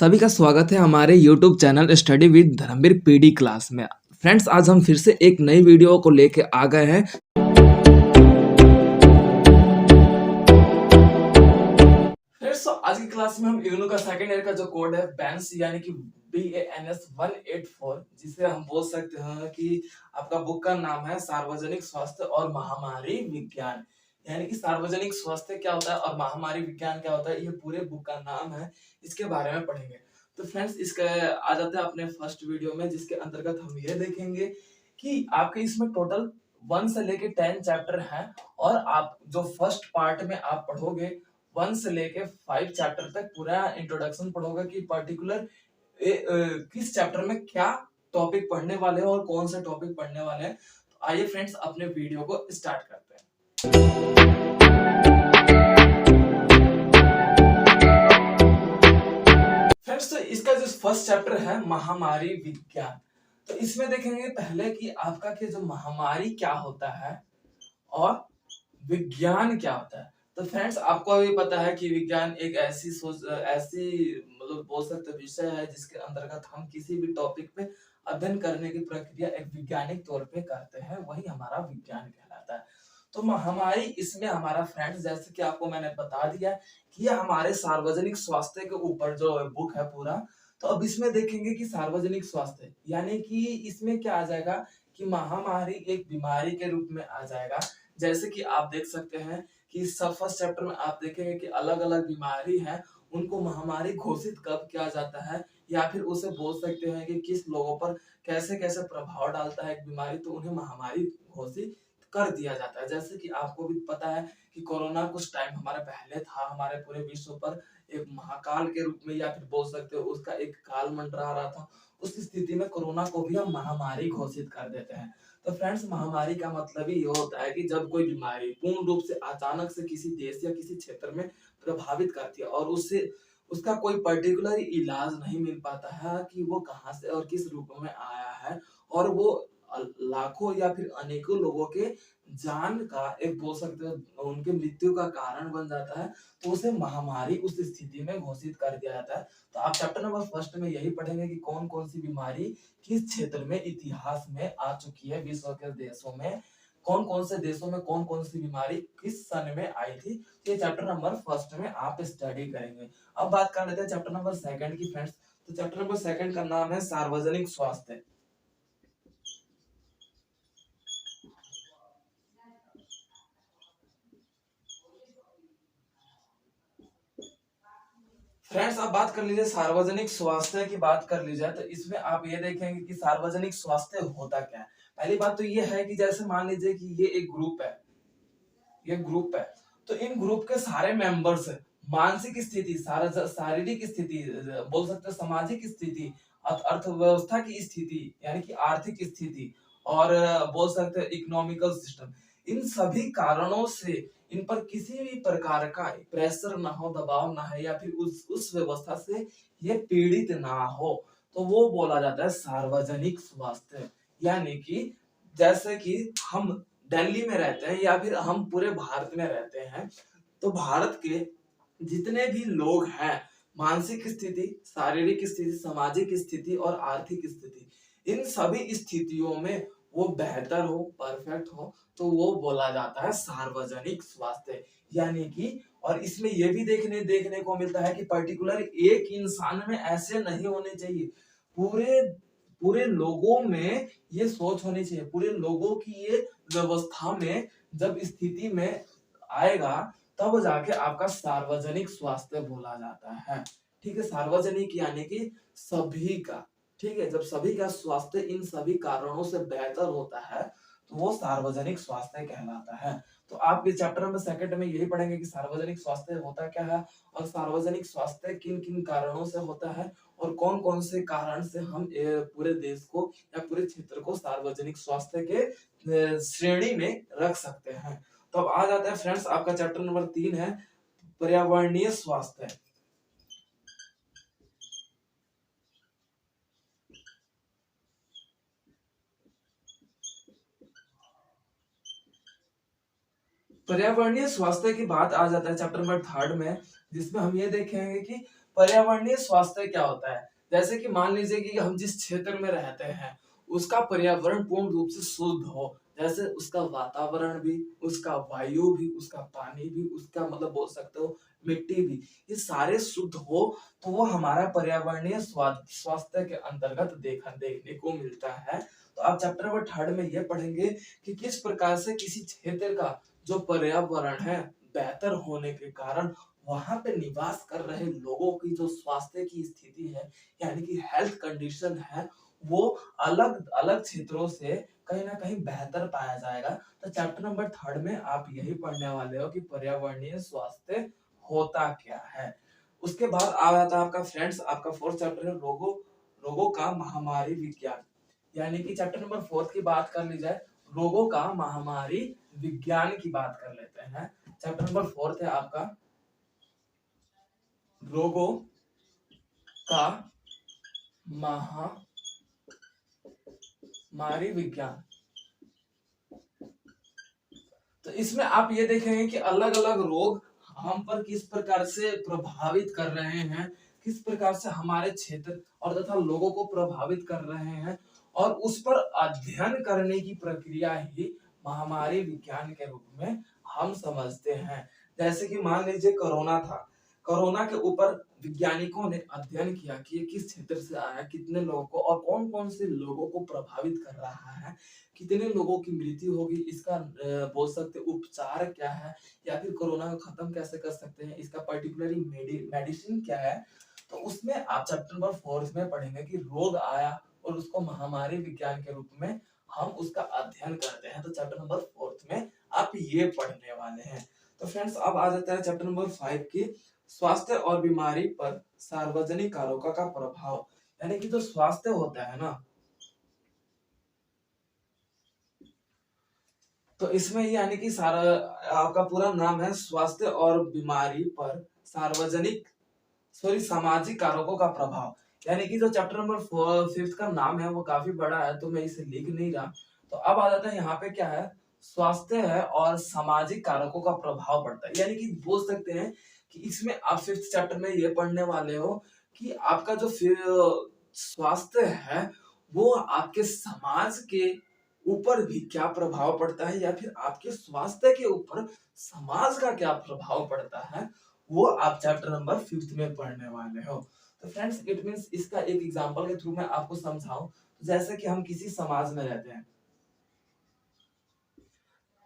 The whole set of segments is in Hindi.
सभी का स्वागत है हमारे YouTube channel study with Dharmveer PD class में। फ्रेंड्स, आज हम फिर से एक नई वीडियो को लेके आ गए हैं। फ्रेंड्स, तो आज की क्लास में हम यूनो का सेकेंड ईयर का जो कोड है BANS यानी कि BANS 184, जिसे हम बोल सकते हैं कि आपका बुक का नाम है सार्वजनिक स्वास्थ्य और महामारी विज्ञान। यानी कि सार्वजनिक स्वास्थ्य क्या होता है और महामारी विज्ञान क्या होता है, ये पूरे बुक का नाम है। इसके बारे में पढ़ेंगे। तो फ्रेंड्स, इसका आ जाते हैं अपने फर्स्ट वीडियो में, जिसके अंतर्गत हम ये देखेंगे कि आपके इसमें टोटल 1 से लेके 10 चैप्टर हैं और आप जो फर्स्ट पार्ट में आप पढ़ोगे 1 से लेके 5 चैप्टर तक पूरा इंट्रोडक्शन पढ़ोगे कि पर्टिकुलर किस चैप्टर में क्या टॉपिक पढ़ने वाले हैं और कौन से टॉपिक पढ़ने वाले हैं। तो आइए फ्रेंड्स, अपने वीडियो को स्टार्ट करते हैं। फ्रेंड्स, तो इसका जो फर्स्ट चैप्टर है महामारी विज्ञान, तो इसमें देखेंगे पहले कि आपका के जो महामारी क्या होता है और विज्ञान क्या होता है। तो फ्रेंड्स, आपको अभी पता है कि विज्ञान एक ऐसी मतलब बोल सकते विषय है जिसके अंतर्गत हम किसी भी टॉपिक पे अध्ययन करने की प्रक्रिया एक वैज्ञानिक तौर पे करते हैं, वही हमारा विज्ञान कहलाता है। तो महामारी इसमें हमारा फ्रेंड्स, जैसे कि आपको मैंने बता दिया कि ये हमारे सार्वजनिक स्वास्थ्य के ऊपर जो बुक है पूरा। तो अब इसमें देखेंगे कि सार्वजनिक स्वास्थ्य यानी कि इसमें क्या आ जाएगा कि महामारी एक बीमारी के रूप में आ जाएगा। जैसे कि आप देख सकते हैं कि सब फर्स्ट चैप्टर में आप देखेंगे कि अलग अलग बीमारी है, उनको महामारी घोषित कब किया जाता है या फिर उसे बोल सकते हैं कि किस लोगों पर कैसे कैसे प्रभाव डालता है एक बीमारी, तो उन्हें महामारी घोषित कर दिया जाता है। जैसे कि आपको भी पता है कि कोरोना कुछ टाइम हमारे पहले था, हमारे पूरे विश्व पर एक महाकाल के रूप में या फिर बोल सकते हो उसका एक काल मंडरा रहा था। उस स्थिति में कोरोना को भी हम महामारी घोषित कर देते हैं। तो फ्रेंड्स, महामारी का मतलब ही ये होता है कि जब कोई बीमारी पूर्ण रूप से अचानक से किसी देश या किसी क्षेत्र में प्रभावित करती है और उससे उसका कोई पर्टिकुलर इलाज नहीं मिल पाता है कि वो कहाँ से और किस रूप में आया है, और वो लाखों या फिर अनेकों लोगों के जान का एक बोल सकते हो उनके मृत्यु का कारण बन जाता है, तो उसे महामारी उस स्थिति में घोषित कर दिया जाता है। तो आप चैप्टर नंबर फर्स्ट में यही पढ़ेंगे कि कौन कौन सी बीमारी किस क्षेत्र में इतिहास में आ चुकी है, विश्व के देशों में कौन कौन से देशों में कौन कौन सी बीमारी किस सन में आई थी। ये चैप्टर नंबर फर्स्ट में आप स्टडी करेंगे। अब बात कर लेते हैं चैप्टर नंबर सेकंड की फ्रेंड्स। तो चैप्टर नंबर सेकंड का नाम है सार्वजनिक स्वास्थ्य। फ्रेंड्स, आप बात कर लीजिए सार्वजनिक स्वास्थ्य की बात कर लीजिए, तो इसमें आप ये देखेंगे कि सार्वजनिक स्वास्थ्य होता क्या है। पहली बात तो ये है कि जैसे मान लीजिए कि ये एक ग्रुप है, ये ग्रुप है, तो इन ग्रुप के सारे मेंबर्स मानसिक स्थिति, शारीरिक स्थिति, बोल सकते हैं सामाजिक स्थिति, अर्थव्यवस्था की स्थिति यानी कि आर्थिक स्थिति, और बोल सकते हैं इकोनॉमिकल सिस्टम, इन सभी कारणों से इन पर किसी भी प्रकार का प्रेशर ना हो, दबाव ना है, या फिर उस व्यवस्था से ये पीड़ित ना हो, तो वो बोला जाता है सार्वजनिक स्वास्थ्य। यानी कि जैसे कि हम दिल्ली में रहते हैं या फिर हम पूरे भारत में रहते हैं, तो भारत के जितने भी लोग हैं, मानसिक स्थिति, शारीरिक स्थिति, सामाजिक स्थिति और आर्थिक स्थिति, इन सभी स्थितियों में वो बेहतर हो, परफेक्ट हो, तो वो बोला जाता है सार्वजनिक स्वास्थ्य। यानी कि और इसमें ये भी देखने देखने को मिलता है कि पर्टिकुलर एक इंसान में ऐसे नहीं होने चाहिए, पूरे पूरे लोगों में ये सोच होनी चाहिए, पूरे लोगों की ये व्यवस्था में जब स्थिति में आएगा, तब जाके आपका सार्वजनिक स्वास्थ्य बोला जाता है। ठीक है, सार्वजनिक यानी कि सभी का, ठीक है, जब सभी का स्वास्थ्य इन सभी कारणों से बेहतर होता है, तो वो सार्वजनिक स्वास्थ्य कहलाता है। तो आप इस चैप्टर नंबर सेकंड में यही पढ़ेंगे कि सार्वजनिक स्वास्थ्य होता क्या है और सार्वजनिक स्वास्थ्य किन किन कारणों से होता है और कौन कौन से कारण से हम पूरे देश को या पूरे क्षेत्र को सार्वजनिक स्वास्थ्य के श्रेणी में रख सकते हैं। तो अब आ जाता है फ्रेंड्स, आपका चैप्टर नंबर 3 है पर्यावरणीय स्वास्थ्य। पर्यावरणीय स्वास्थ्य की बात आ जाता है चैप्टर नंबर 3 में, जिसमें हम ये देखेंगे कि पर्यावरणीय स्वास्थ्य क्या होता है? जैसे कि मान लीजिए कि हम जिस क्षेत्र में रहते हैं उसका पर्यावरण पूर्ण रूप से शुद्ध हो, जैसे उसका वातावरण भी, उसका वायु भी, उसका पानी भी, उसका मतलब बोल सकते हो मिट्टी भी, ये सारे शुद्ध हो तो वो हमारा पर्यावरणीय स्वास्थ्य के अंतर्गत देखने को मिलता है। तो आप चैप्टर नंबर 3 में ये पढ़ेंगे कि किस प्रकार से किसी क्षेत्र का जो पर्यावरण है बेहतर होने के कारण वहां पे निवास कर रहे लोगों की जो स्वास्थ्य की स्थिति है यानी कि हेल्थ कंडीशन है वो अलग अलग क्षेत्रों से कहीं ना कहीं बेहतर पाया जाएगा। तो चैप्टर नंबर 3 में आप यही पढ़ने वाले हो कि पर्यावरणीय स्वास्थ्य होता क्या है। उसके बाद आ जाता है आपका फ्रेंड्स, आपका फोर्थ चैप्टर है रोगों रोगों का महामारी विज्ञान। यानी कि चैप्टर नंबर 4 की बात कर ली जाए, रोगों का महामारी विज्ञान की बात कर लेते हैं। चैप्टर नंबर 4 है आपका रोगों का महामारी विज्ञान। तो इसमें आप ये देखेंगे कि अलग अलग रोग हम पर किस प्रकार से प्रभावित कर रहे हैं, किस प्रकार से हमारे क्षेत्र और तथा लोगों को प्रभावित कर रहे हैं, और उस पर अध्ययन करने की प्रक्रिया ही महामारी विज्ञान के रूप में हम समझते हैं। जैसे कि मान लीजिए कोरोना था, कोरोना के ऊपर वैज्ञानिकों ने अध्ययन किया कि ये किस क्षेत्र से आया, कितने लोगों को और कौन कौन से लोगों को प्रभावित कर रहा है, कितने लोगों की मृत्यु होगी, इसका बोल सकते उपचार क्या है, या फिर कोरोना को खत्म कैसे कर सकते हैं, इसका पर्टिकुलरली मेडिसिन क्या है। तो उसमें आप चैप्टर नंबर 4 में पढ़ेंगे कि रोग आया और उसको महामारी विज्ञान के रूप में हम उसका अध्ययन करते हैं। तो चैप्टर नंबर 4 में आप ये पढ़ने वाले हैं। तो फ्रेंड्स अब आ जाता है चैप्टर नंबर 5 की स्वास्थ्य और बीमारी पर सार्वजनिक कारकों का प्रभाव। यानी कि जो स्वास्थ्य होता है ना, तो इसमें यानी कि सारा आपका पूरा नाम है स्वास्थ्य और बीमारी पर सार्वजनिक सामाजिक कारकों का प्रभाव। यानी कि जो चैप्टर नंबर 5 का नाम है वो काफी बड़ा है तो मैं इसे लिख नहीं रहा। तो अब आ जाता है यहाँ पे क्या है, स्वास्थ्य है और सामाजिक कारकों का प्रभाव पड़ता है। यानी कि बोल सकते हैं कि इसमें आप 5th चैप्टर में ये पढ़ने वाले हो कि आपका जो फिर स्वास्थ्य है वो आपके समाज के ऊपर भी क्या प्रभाव पड़ता है, या फिर आपके स्वास्थ्य के ऊपर समाज का क्या प्रभाव पड़ता है, वो आप चैप्टर नंबर 5 में पढ़ने वाले हो। तो फ्रेंड्स इट मींस इसका एक एग्जांपल के थ्रू मैं आपको समझाऊं, जैसे कि हम किसी समाज में रहते हैं,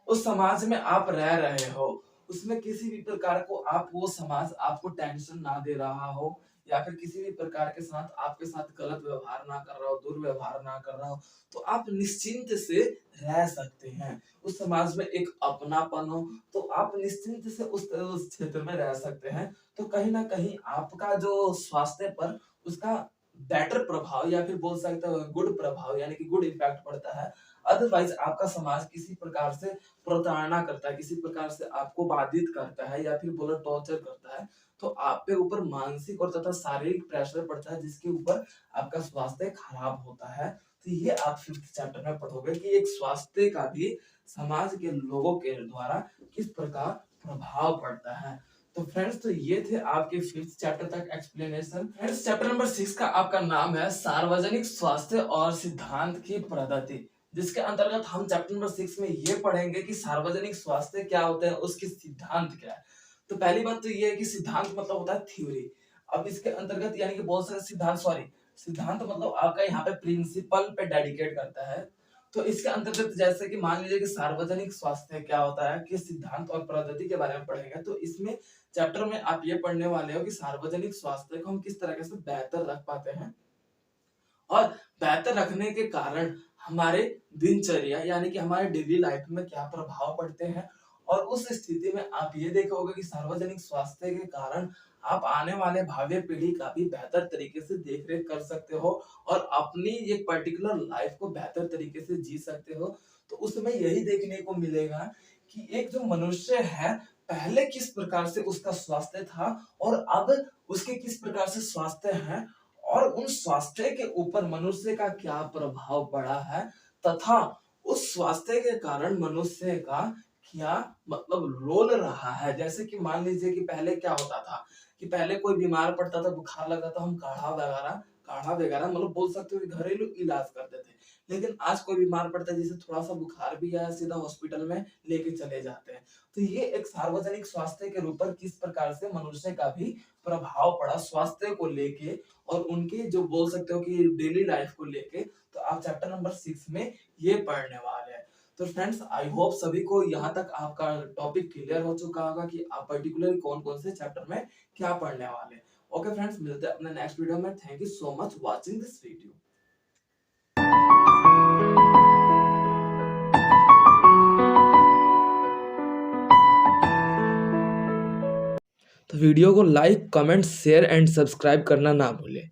उस समाज में आप रह रहे हो, उसमें किसी भी प्रकार को आप वो समाज आपको टेंशन ना दे रहा हो, या फिर किसी भी प्रकार के साथ आपके साथ गलत व्यवहार ना कर रहा हो, दुर्व्यवहार ना कर रहा हो, तो आप निश्चिंत से रह सकते हैं। उस समाज में एक अपनापन हो तो आप निश्चिंत से उस क्षेत्र में रह सकते हैं। तो कहीं ना कहीं आपका जो स्वास्थ्य पर उसका बेटर प्रभाव या फिर बोल सकते हो गुड प्रभाव यानी कि गुड इम्पैक्ट पड़ता है। अदरवाइज आपका समाज किसी प्रकार से प्रताड़ना करता है, किसी प्रकार से आपको बाधित करता है या फिर बोलो टॉर्चर करता है, तो आप पे ऊपर मानसिक और तथा शारीरिक प्रेशर पड़ता है जिसके ऊपर आपका स्वास्थ्य खराब होता है। तो ये आप 5th चैप्टर में पढ़ोगे कि एक स्वास्थ्य का भी समाज के लोगों के द्वारा किस प्रकार प्रभाव पड़ता है। तो फ्रेंड्स तो ये थे आपके 5th चैप्टर तक एक्सप्लेनेशन। फ्रेंड्स चैप्टर नंबर 6 का आपका नाम है सार्वजनिक स्वास्थ्य और सिद्धांत की पद्धति, जिसके अंतर्गत हम चैप्टर नंबर 6 में ये पढ़ेंगे कि सार्वजनिक स्वास्थ्य क्या होता है, उसके सिद्धांत क्या है। तो पहली बात तो ये है कि सिद्धांत मतलब होता है थ्योरी। अब इसके अंतर्गत यानी कि बहुत सारे सिद्धांत, सिद्धांत मतलब आपका यहाँ पे प्रिंसिपल पे डेडिकेट करता है। तो इसके अंतर्गत जैसे कि मान लीजिए कि सार्वजनिक स्वास्थ्य क्या होता है कि सिद्धांत और पद्धति के बारे में पढ़ेंगे। तो इसमें चैप्टर में आप ये पढ़ने वाले हो कि सार्वजनिक स्वास्थ्य को हम किस तरीके से बेहतर रख पाते हैं, और बेहतर रखने के कारण हमारे दिनचर्या यानी कि हमारे डेली लाइफ में क्या प्रभाव पड़ते हैं। और उस स्थिति में आप ये देखोगे कि सार्वजनिक स्वास्थ्य के कारण आप आने वाले भावी पीढ़ी का भी बेहतर तरीके से देख रेख कर सकते हो और अपनी एक पर्टिकुलर लाइफ को बेहतर तरीके से जी सकते हो। तो उसमें यही देखने को मिलेगा कि एक जो मनुष्य है पहले किस प्रकार से उसका स्वास्थ्य था और अब उसके किस प्रकार से स्वास्थ्य है, और उन स्वास्थ्य के ऊपर मनुष्य का क्या प्रभाव पड़ा है, तथा उस स्वास्थ्य के कारण मनुष्य का क्या मतलब रोल रहा है। जैसे कि मान लीजिए कि पहले क्या होता था कि पहले कोई बीमार पड़ता था, बुखार लगा तो हम काढ़ा वगैरह मतलब बोल सकते हो कि घरेलू इलाज करते थे। लेकिन आज कोई बीमार पड़ता है, जैसे थोड़ा सा बुखार भी आया, सीधा हॉस्पिटल में लेके चले जाते हैं। तो ये एक सार्वजनिक स्वास्थ्य के ऊपर किस प्रकार से मनुष्य का भी प्रभाव पड़ा स्वास्थ्य को लेके, और उनके जो बोल सकते हो कि डेली लाइफ को लेके, तो आप चैप्टर नंबर 6 में ये पढ़ने वाले हैं। तो फ्रेंड्स, आई होप सभी को यहाँ तक आपका टॉपिक क्लियर हो चुका होगा कि आप पर्टिकुलरली कौन-कौन से चैप्टर में क्या पढ़ने वाले हैं। ओके फ्रेंड्स, मिलते हैं अपने नेक्स्ट वीडियो में। Thank you so much watching this video. तो वीडियो को like, comment, share and subscribe करना ना भूलें।